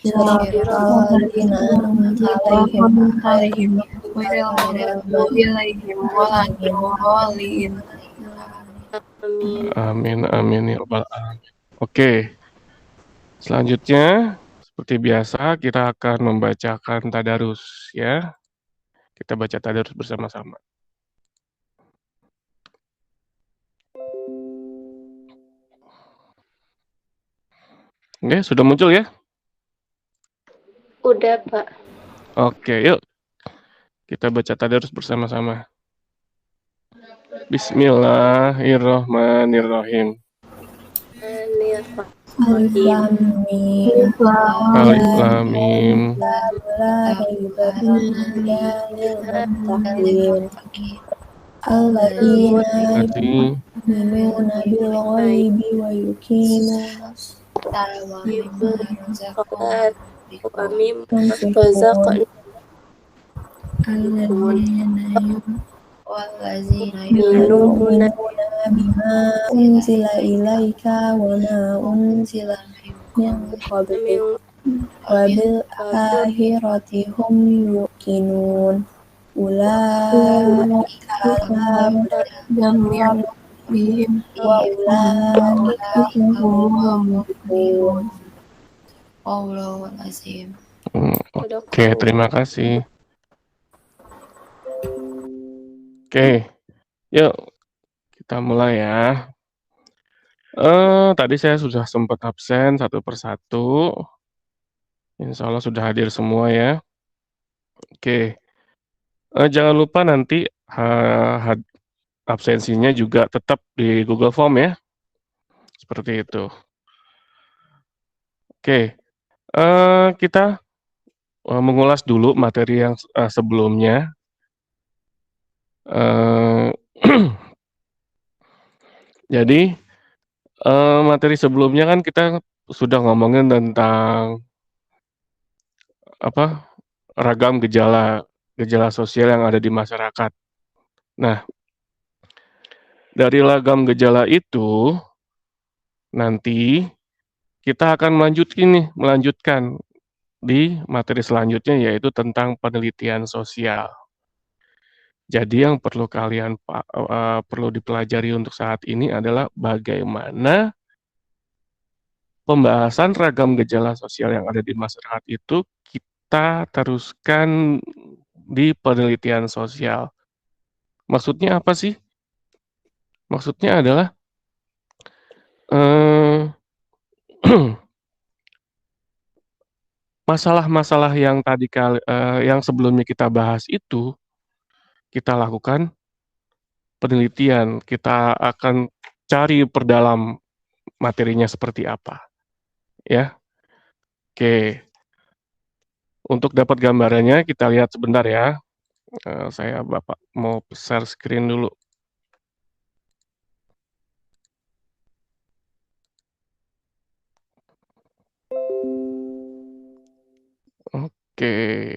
صراط الذين أنعمت عليهم غير المغضوب عليهم ولا الضالين. Amin, amin ya rabbal alamin. Oke, selanjutnya seperti biasa kita akan membacakan tadarus ya. Kita baca tadarus bersama-sama. Oke, sudah muncul ya? Udah, Pak. Oke, yuk. Kita baca tadarus bersama-sama. Bismillahirrahmanirrahim. Alif Lam Mim. Alif Lam Mim. Alladzina Berarti yu'minuna bil ghaibi wa yuqimuna as-salata wa mimma razaqnahum yunfiqun. Alladzina yu'minuna bima unzila ilaika wa ma unzila min qablik wa bil akhirati hum yuqinun. Ulaika ala hudan min rabbihim wa ulaika humul muflihun. Allahul azim. Oke, terima kasih. Oke, yuk kita mulai ya. Tadi saya sudah sempat absen satu persatu. Insya Allah sudah hadir semua ya. Oke, jangan lupa nanti absensinya juga tetap di Google Form ya. Seperti itu. Oke, kita mengulas dulu materi yang sebelumnya. Jadi materi sebelumnya kan kita sudah ngomongin tentang ragam gejala sosial yang ada di masyarakat. Nah, dari ragam gejala itu nanti kita akan melanjutkan di materi selanjutnya, yaitu tentang penelitian sosial. Jadi yang perlu perlu dipelajari untuk saat ini adalah bagaimana pembahasan ragam gejala sosial yang ada di masyarakat itu kita teruskan di penelitian sosial. Maksudnya apa sih? Maksudnya adalah masalah-masalah yang yang sebelumnya kita bahas itu kita lakukan penelitian, kita akan cari perdalam materinya seperti apa, ya. Oke, untuk dapat gambarannya kita lihat sebentar ya. Saya Bapak mau share screen dulu. Oke,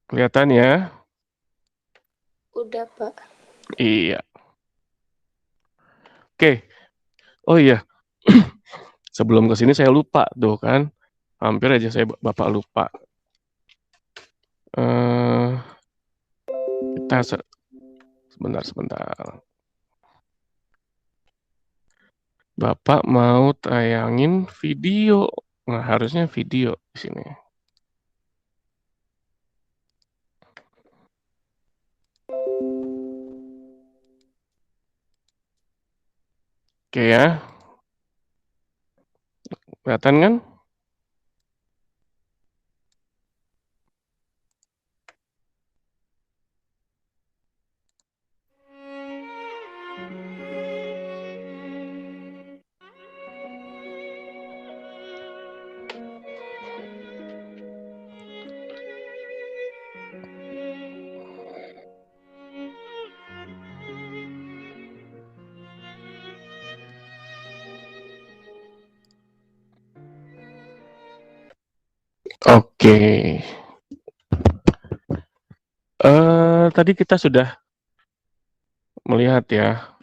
kelihatan ya? Udah, Pak. Iya. Oke. Oh iya. Sebelum ke sini saya lupa tuh kan. Hampir aja Bapak lupa. Kita sebentar. Bapak mau tayangin video. Nah, harusnya video di sini. Oke ya. Kelihatan kan? Oke. Tadi kita sudah melihat ya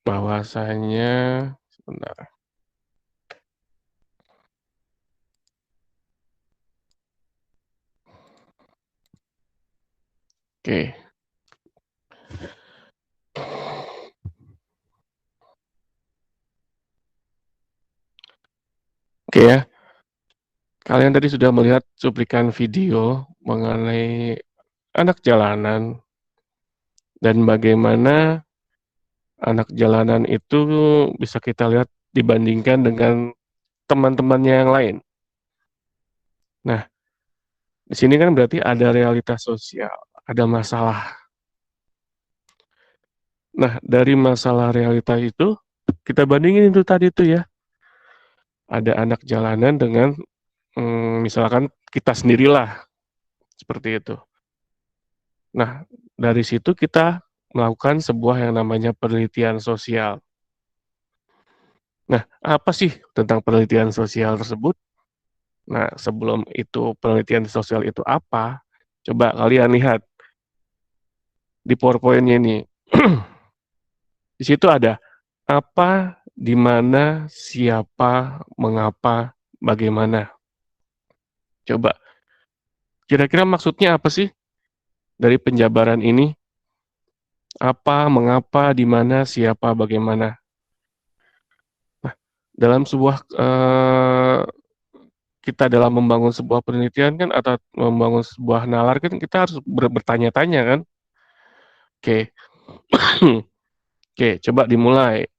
bahwasanya sebentar. Oke. Oke ya. Kalian tadi sudah melihat cuplikan video mengenai anak jalanan dan bagaimana anak jalanan itu bisa kita lihat dibandingkan dengan teman-temannya yang lain. Nah, di sini kan berarti ada realitas sosial, ada masalah. Nah, dari masalah realita itu, kita bandingin itu tadi tuh ya. Ada anak jalanan dengan misalkan kita sendirilah, seperti itu. Nah, dari situ kita melakukan sebuah yang namanya penelitian sosial. Nah, apa sih tentang penelitian sosial tersebut? Nah, sebelum itu penelitian sosial itu apa? Coba kalian lihat di PowerPoint-nya ini. Di situ ada apa, di mana, siapa, mengapa, bagaimana. Coba, kira-kira maksudnya apa sih dari penjabaran ini? Apa, mengapa, di mana, siapa, bagaimana. Nah, dalam sebuah kita dalam membangun sebuah penelitian kan atau membangun sebuah nalar kan kita harus bertanya-tanya kan. Oke. Oke, coba dimulai.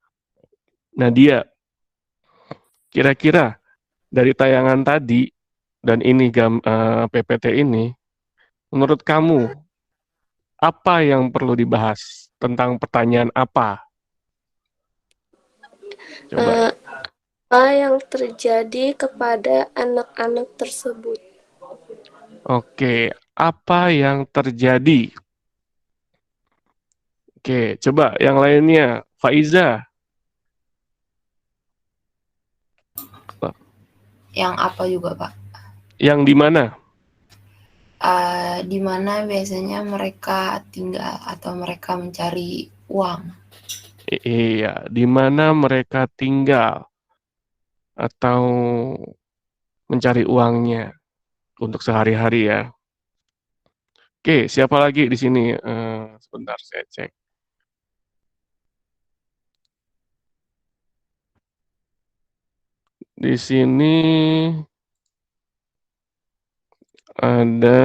Nadia, kira-kira dari tayangan tadi dan ini PPT ini, menurut kamu apa yang perlu dibahas tentang pertanyaan apa? Coba. Eh, apa yang terjadi kepada anak-anak tersebut? Oke, apa yang terjadi? Oke, coba yang lainnya. Faiza, Yang apa juga, Pak? yang di mana? Di mana biasanya mereka tinggal atau mereka mencari uang. Iya, di mana mereka tinggal atau mencari uangnya untuk sehari-hari ya. Oke, siapa lagi di sini? Sebentar saya cek. Di sini ada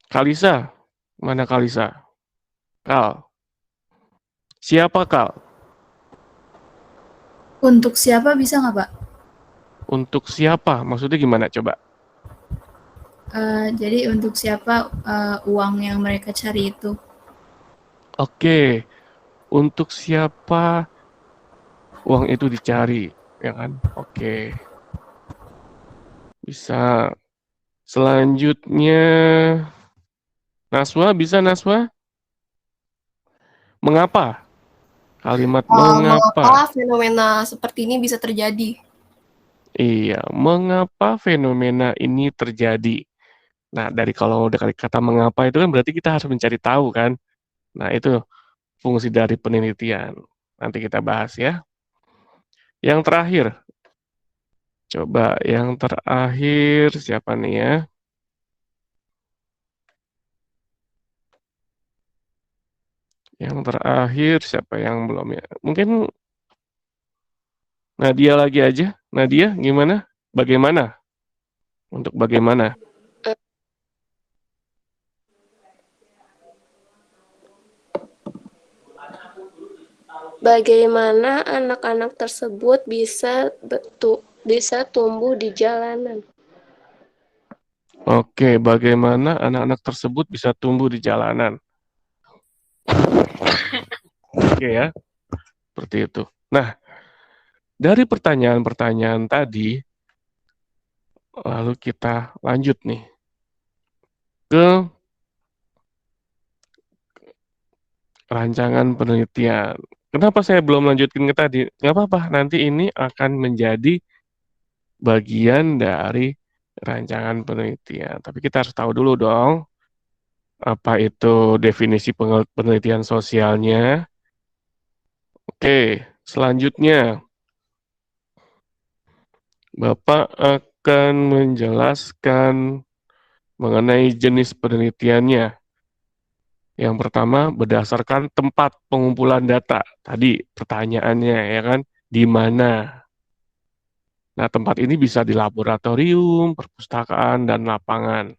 Kalisa. Mana Kalisa? Kal. Siapa Kal? Untuk siapa bisa nggak, Pak? Untuk siapa? Maksudnya gimana coba? Jadi untuk siapa uang yang mereka cari itu? Oke, untuk siapa uang itu dicari, ya kan? Oke. Bisa. Selanjutnya Naswa, bisa Naswa? Mengapa? Kalimat Mengapa mengapa? fenomena seperti ini bisa terjadi? Iya, mengapa fenomena ini terjadi? Nah, dari kalau udah kali kata mengapa itu kan berarti kita harus mencari tahu kan? Nah, itu fungsi dari penelitian. Nanti kita bahas ya. Yang terakhir, coba yang terakhir siapa nih ya? Yang terakhir siapa yang belum ya? Mungkin Nadia lagi aja. Nadia, gimana? Bagaimana? Untuk bagaimana? Bagaimana anak-anak tersebut bisa tumbuh di jalanan? Oke, bagaimana anak-anak tersebut bisa tumbuh di jalanan? Oke ya, seperti itu. Nah, dari pertanyaan-pertanyaan tadi, lalu kita lanjut nih ke rancangan penelitian. Kenapa saya belum lanjutin ke tadi? Nggak apa-apa, nanti ini akan menjadi bagian dari rancangan penelitian. Tapi kita harus tahu dulu dong, apa itu definisi penelitian sosialnya. Oke, selanjutnya Bapak akan menjelaskan mengenai jenis penelitiannya. Yang pertama, berdasarkan tempat pengumpulan data. Tadi pertanyaannya, ya kan, di mana? Nah, tempat ini bisa di laboratorium, perpustakaan, dan lapangan.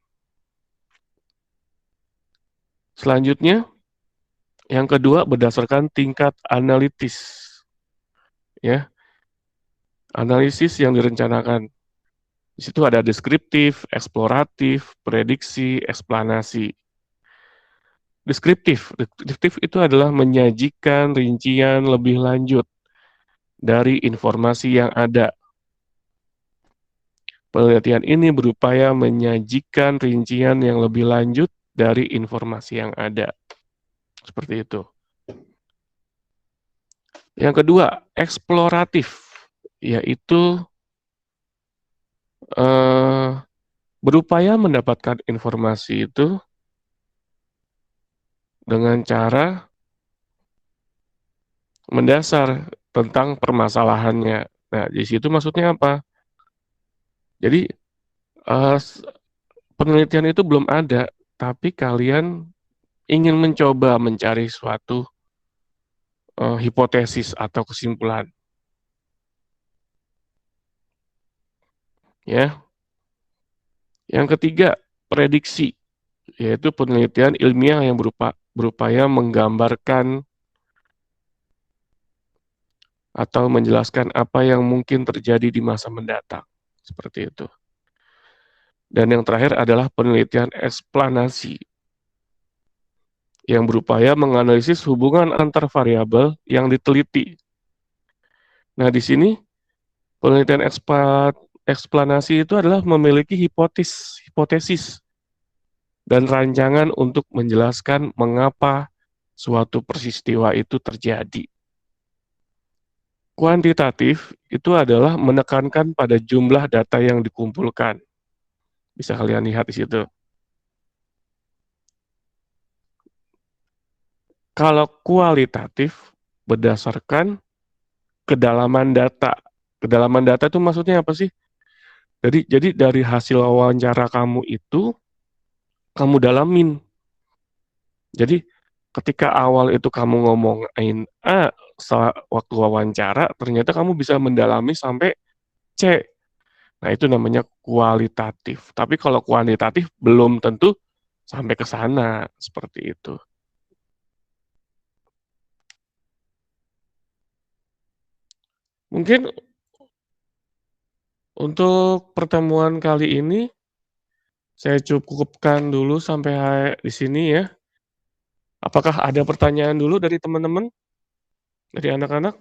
Selanjutnya, yang kedua, berdasarkan tingkat analitis. Ya, analisis yang direncanakan. Di situ ada deskriptif, eksploratif, prediksi, eksplanasi. Deskriptif itu adalah menyajikan rincian lebih lanjut dari informasi yang ada. Penelitian ini berupaya menyajikan rincian yang lebih lanjut dari informasi yang ada. Seperti itu. Yang kedua, eksploratif, yaitu berupaya mendapatkan informasi itu dengan cara mendasar tentang permasalahannya. Nah, di situ maksudnya apa? Jadi, penelitian itu belum ada, tapi kalian ingin mencoba mencari suatu hipotesis atau kesimpulan. Ya. Yang ketiga, prediksi, yaitu penelitian ilmiah yang berupaya menggambarkan atau menjelaskan apa yang mungkin terjadi di masa mendatang. Seperti itu. Dan yang terakhir adalah penelitian eksplanasi, yang berupaya menganalisis hubungan antar variabel yang diteliti. Nah, di sini penelitian eksplanasi itu adalah memiliki hipotesis dan rancangan untuk menjelaskan mengapa suatu peristiwa itu terjadi. Kuantitatif itu adalah menekankan pada jumlah data yang dikumpulkan. Bisa kalian lihat di situ. Kalau kualitatif berdasarkan kedalaman data. Kedalaman data itu maksudnya apa sih? Jadi dari hasil wawancara kamu itu kamu dalamin. Jadi ketika awal itu kamu ngomongin A waktu wawancara, ternyata kamu bisa mendalami sampai C. Nah, itu namanya kualitatif. Tapi kalau kuantitatif belum tentu sampai ke sana, seperti itu. Mungkin untuk pertemuan kali ini saya cukupkan dulu sampai di sini ya. Apakah ada pertanyaan dulu dari teman-teman? Dari anak-anak?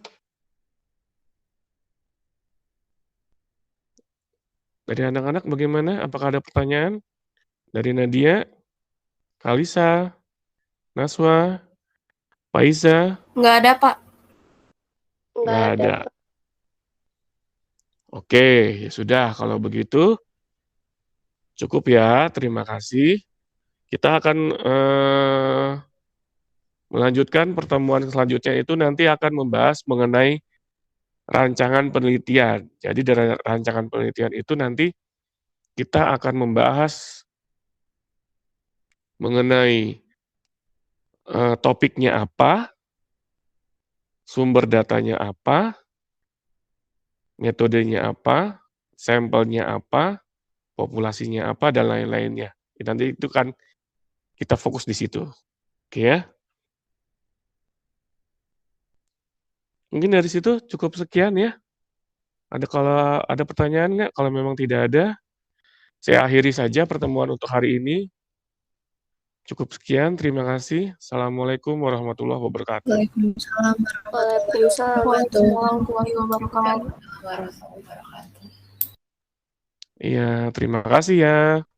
Dari anak-anak bagaimana? Apakah ada pertanyaan? Dari Nadia, Kalisa, Naswa, Faiza? Nggak ada, Pak. Nggak ada. Oke, ya sudah. Kalau begitu, cukup ya. Terima kasih. Kita akan melanjutkan pertemuan selanjutnya itu nanti akan membahas mengenai rancangan penelitian. Jadi dari rancangan penelitian itu nanti kita akan membahas mengenai topiknya apa, sumber datanya apa, metodenya apa, sampelnya apa, populasinya apa, dan lain-lainnya. Nanti itu kan kita fokus di situ. Oke ya. Mungkin dari situ cukup sekian ya. Kalau ada pertanyaan nggak? Kalau memang tidak ada, saya akhiri saja pertemuan untuk hari ini. Cukup sekian, terima kasih. Assalamualaikum warahmatullahi wabarakatuh. Waalaikumsalam warahmatullahi wabarakatuh. Iya, terima kasih ya.